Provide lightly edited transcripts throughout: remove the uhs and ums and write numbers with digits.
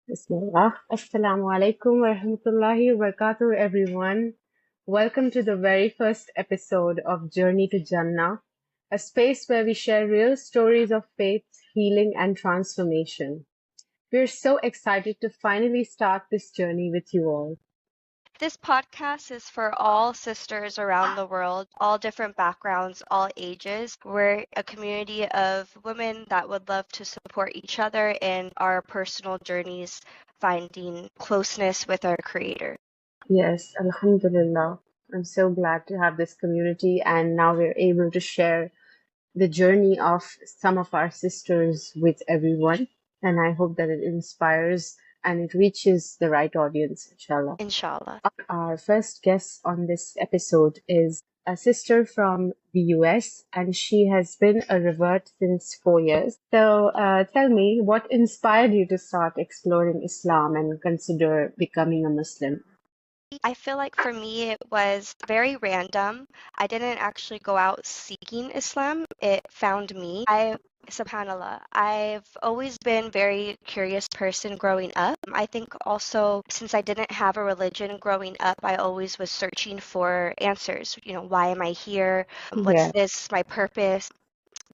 Bismillah. Assalamu alaikum wa rahmatullahi wa barakatuh, everyone. Welcome to the very first episode of Journey to Jannah, a space where we share real stories of faith, healing, and transformation. We're so excited to finally start this journey with you all. This podcast is for all sisters around the world, all different backgrounds, all ages. We're a community of women that would love to support each other in our personal journeys, finding closeness with our Creator. Yes, Alhamdulillah. I'm so glad to have this community, and now we're able to share the journey of some of our sisters with everyone. And I hope that it inspires and it reaches the right audience, inshallah. Inshallah. Our first guest on this episode is a sister from the US, and she has been a revert since 4 years. So tell me, what inspired you to start exploring Islam and consider becoming a Muslim? I feel like for me it was very random. I didn't actually go out seeking Islam. It found me. Subhanallah, I've always been very curious person growing up. I think also since I didn't have a religion growing up, I always was searching for answers. Why am I here? What's Yeah, this? My purpose?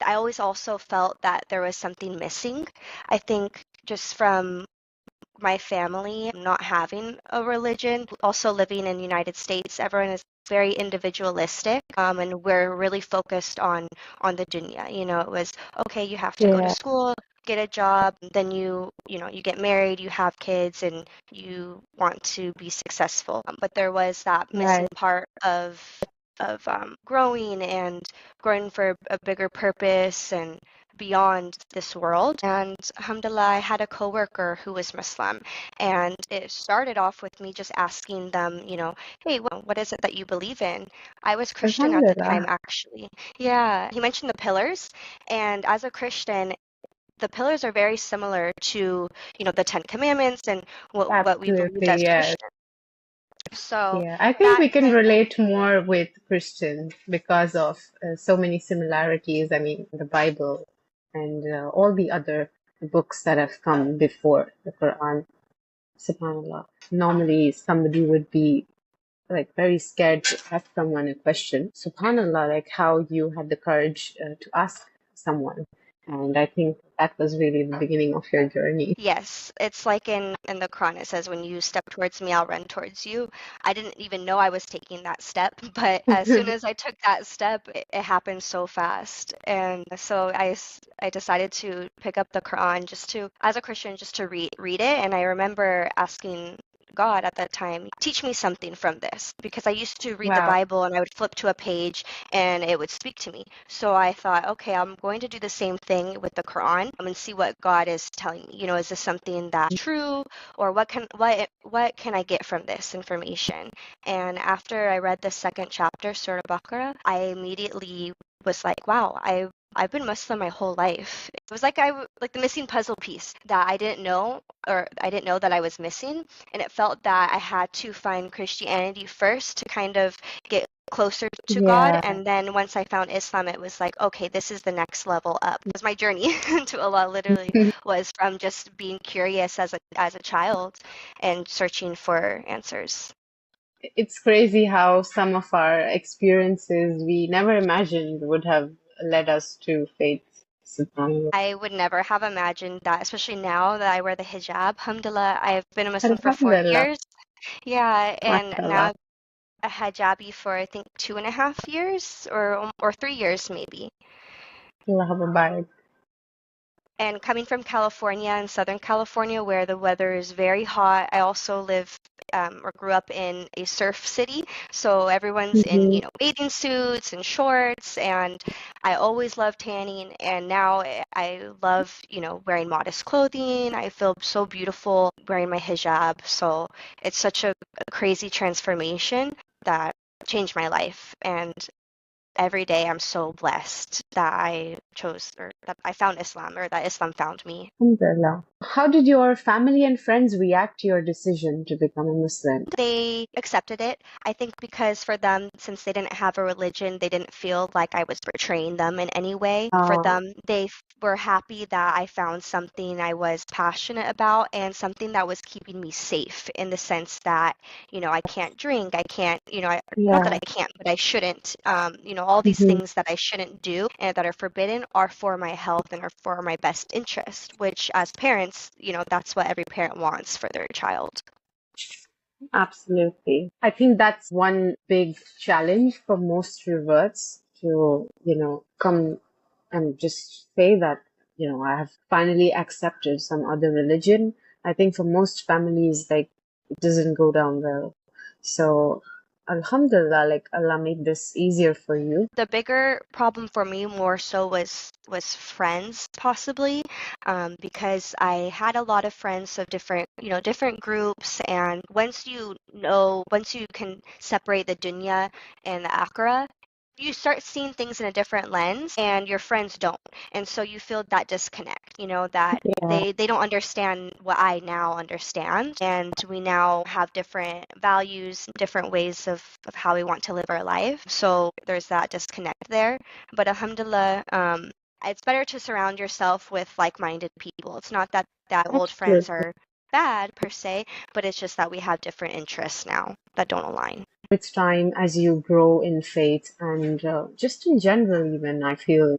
I always also felt that there was something missing. I think just from my family not having a religion, also living in the United States, everyone is very individualistic, and we're really focused on the dunya. It was okay, you have to go to yeah, school, get a job, then you get married, you have kids, and you want to be successful. But there was that missing right. part of growing for a bigger purpose and beyond this world. And alhamdulillah, I had a coworker who was Muslim, and it started off with me just asking them, hey, what is it that you believe in? I was Christian at the time, Alhamdulillah. actually. Yeah, he mentioned the pillars, and as a Christian, the pillars are very similar to, the Ten Commandments and what we believe as Absolutely, yeah. Christians. So Yeah, I think that we can kind of, relate more with Christians because of so many similarities. I mean, the Bible and all the other books that have come before the Quran, subhanAllah. Normally, somebody would be like very scared to ask someone a question. SubhanAllah, like how you had the courage to ask someone. And I think that was really the beginning of your journey. yes, it's like in the Quran, it says, when you step towards me, I'll run towards you. I didn't even know I was taking that step, but as soon as I took that step, it happened so fast. And so I decided to pick up the Quran just to, as a Christian, just to read it. And I remember asking God at that time, teach me something from this, because I used to read the Wow. Bible and I would flip to a page and it would speak to me. So I thought, okay, I'm going to do the same thing with the Quran and see what God is telling me. Is this something that's true, or what can I get from this information? And after I read the second chapter, Surah Baqarah, I immediately was like, wow, I've been Muslim my whole life. It was like like the missing puzzle piece that I didn't know, or I didn't know that I was missing, and it felt that I had to find Christianity first to kind of get closer to God. Yeah. And then once I found Islam, it was like, okay, this is the next level up. Because my journey to Allah literally was from just being curious as a child and searching for answers. It's crazy how some of our experiences we never imagined would have led us to faith. Subhanallah. I would never have imagined that, especially now that I wear the hijab. Alhamdulillah, I've been a Muslim for four Alhamdulillah. years. Yeah, and MashaAllah. now a hijabi for I think 2.5 years or 3 years maybe. Allah Mubarak. And coming from California and Southern California, where the weather is very hot, I also live or grew up in a surf city. So everyone's in, Mhm. bathing suits and shorts. And I always loved tanning. And now I love, wearing modest clothing. I feel so beautiful wearing my hijab. So it's such a crazy transformation that changed my life. And every day I'm so blessed that I chose, or that I found Islam, or that Islam found me. Alhamdulillah. How did your family and friends react to your decision to become a Muslim? They accepted it. I think because for them, since they didn't have a religion, they didn't feel like I was betraying them in any way. For Uh, them, they were happy that I found something I was passionate about and something that was keeping me safe, in the sense that, I can't drink, I can't, not that I yeah. can't, but I shouldn't. All these Mhm. things that I shouldn't do and that are forbidden are for my health and are for my best interest, which as parents, that's what every parent wants for their child. Absolutely. I think that's one big challenge for most reverts to, come and just say that, I have finally accepted some other religion. I think for most families, like, it doesn't go down well. So, Alhamdulillah, like, Allah made this easier for you. The bigger problem for me more so was friends, possibly, because I had a lot of friends of different groups, and once you can separate the dunya and the akhirah, you start seeing things in a different lens, and your friends don't, and so you feel that disconnect, that Yeah, they don't understand what I now understand, and we now have different values, different ways of how we want to live our life. So there's that disconnect there. But alhamdulillah, it's better to surround yourself with like-minded people. It's not that old friends absolutely. are bad per se, but it's just that we have different interests now that don't align. With time, as you grow in faith and just in general, even I feel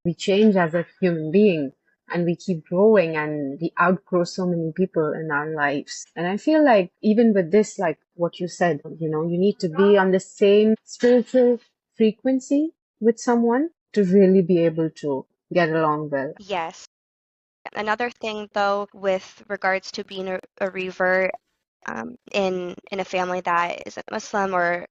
we change as a human being and we keep growing and we outgrow so many people in our lives. And I feel like even with this, like what you said, you need to be on the same spiritual frequency with someone to really be able to get along well. Yes. Another thing, though, with regards to being a revert, in a family that isn't Muslim, or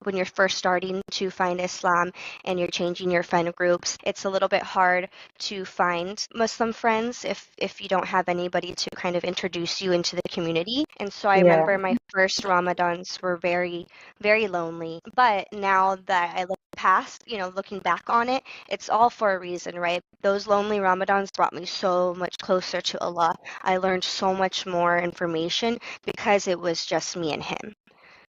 when you're first starting to find Islam and you're changing your friend groups, it's a little bit hard to find Muslim friends if you don't have anybody to kind of introduce you into the community. And so I Yeah, remember my first Ramadans were very, very lonely. But now that I look past, looking back on it, it's all for a reason, right? Those lonely Ramadans brought me so much closer to Allah. I learned so much more information because it was just me and him.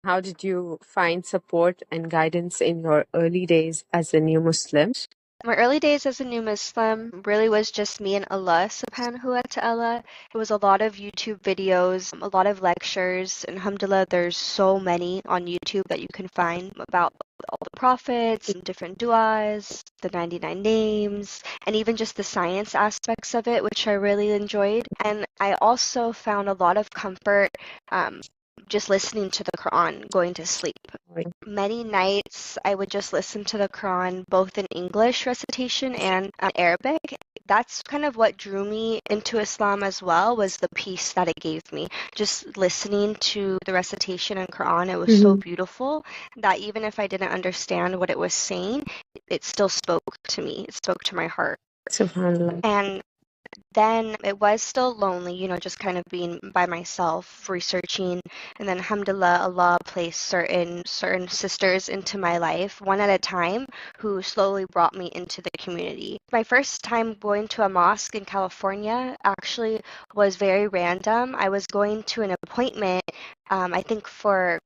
How did you find support and guidance in your early days as a new Muslim? My early days as a new Muslim really was just me and Allah subhanahu wa ta'ala. It was a lot of YouTube videos, a lot of lectures, and alhamdulillah, there's so many on YouTube that you can find about all the prophets, and different du'as, the 99 names, and even just the science aspects of it, which I really enjoyed. And I also found a lot of comfort just listening to the Quran going to sleep. Many nights I would just listen to the Quran both in English recitation and Arabic. That's kind of what drew me into Islam as well, was the peace that it gave me. Just listening to the recitation in Quran, it was so hmm beautiful that even if I didn't understand what it was saying, it still spoke to me. It spoke to my heart. subhanallah. And then it was still lonely, just kind of being by myself, researching. And then alhamdulillah, Allah placed certain sisters into my life, one at a time, who slowly brought me into the community. My first time going to a mosque in California actually was very random. I was going to an appointment, I think for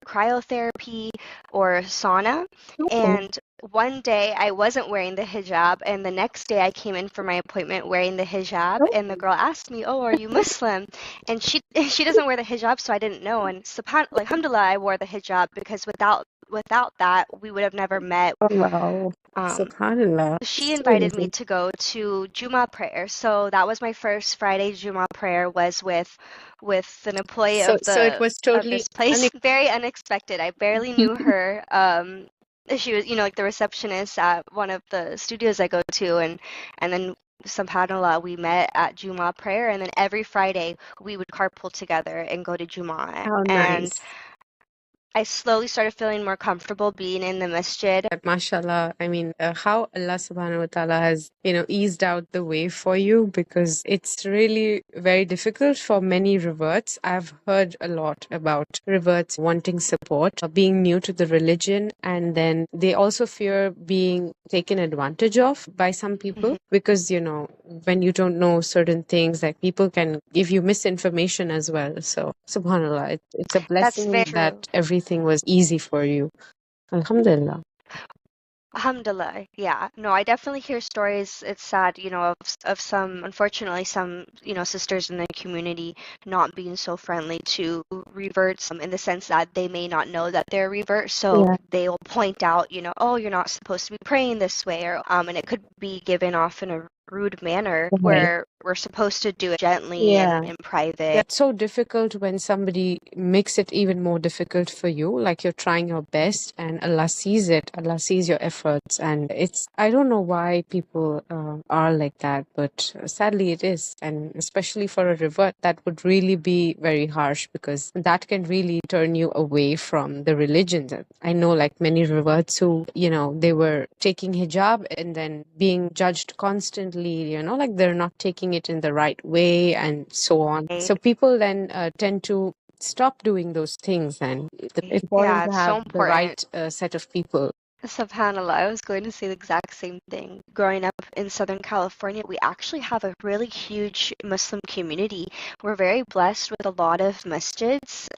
cryotherapy or sauna, Oh, and one day I wasn't wearing the hijab, and the next day I came in for my appointment wearing the hijab, oh, and the girl asked me, "Oh, are you Muslim?" And she she doesn't wear the hijab, so I didn't know. And like, alhamdulillah, I wore the hijab, because without that, we would have never met. oh, wow. Um, Subhanallah. she So invited me amazing. to go to Juma prayer. So that was my first Friday Juma prayer, was with an employee So it was of totally this place. Very unexpected. I barely knew her. She was, like the receptionist at one of the studios I go to, and then subhanallah, we met at Juma prayer, and then every Friday we would carpool together and go to Juma. How And nice. I slowly started feeling more comfortable being in the masjid. Mashallah, I mean, how Allah subhanahu wa ta'ala has, eased out the way for you, because it's really very difficult for many reverts. I've heard a lot about reverts wanting support, being new to the religion, and then they also fear being taken advantage of by some people because, when you don't know certain things, like people can give you misinformation as well. So, subhanAllah, it's a That's very blessing that true. everything was easy for you. Alhamdulillah. Alhamdulillah. Yeah. No, I definitely hear stories. It's sad, of some, unfortunately, some, sisters in the community not being so friendly to reverts, in the sense that they may not know that they're reverts. So Yeah. they will point out, oh, you're not supposed to be praying this way, or and it could be given off in a rude manner Right. where we're supposed to do it gently Yeah. and in private. That's so difficult when somebody makes it even more difficult for you. Like you're trying your best and Allah sees it. Allah sees your efforts. And I don't know why people are like that, but sadly it is. And especially for a revert, that would really be very harsh because that can really turn you away from the religion. I know like many reverts who, they were taking hijab and then being judged constantly, like they're not taking it in the right way and so on. So people then tend to stop doing those things, and it's important Yeah, to it's so have the important. right set of people. SubhanAllah, I was going to say the exact same thing. Growing up in Southern California, we actually have a really huge Muslim community. We're very blessed with a lot of masjids.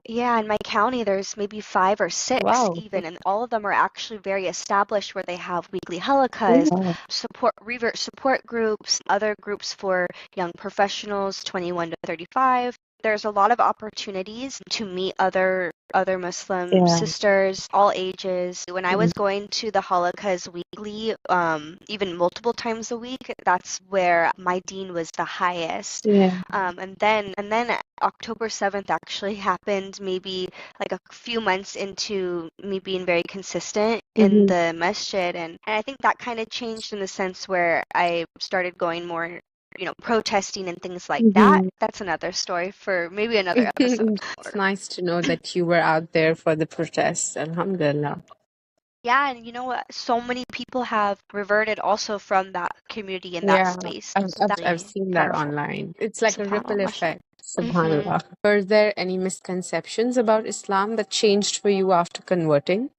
Yeah, in my county, there's maybe 5 or 6 Wow. even, and all of them are actually very established where they have weekly halakas, revert support groups, other groups for young professionals, 21 to 35. There's a lot of opportunities to meet other Muslim Yeah. sisters, all ages. When I was going to the halakas weekly, even multiple times a week, that's where my deen was the highest. Yeah. And then October 7th actually happened maybe like a few months into me being very consistent in the masjid, and I think that kind of changed in the sense where I started going more, protesting and things like that. That's another story for maybe another episode. It's nice to know that you were out there for the protests. Alhamdulillah. Yeah, and you know what? So many people have reverted also from that community in that Yeah, space. I've That's I've really seen that powerful. online. It's like a ripple SubhanAllah. effect. Mm-hmm. Subhanallah. Were there any misconceptions about Islam that changed for you after converting?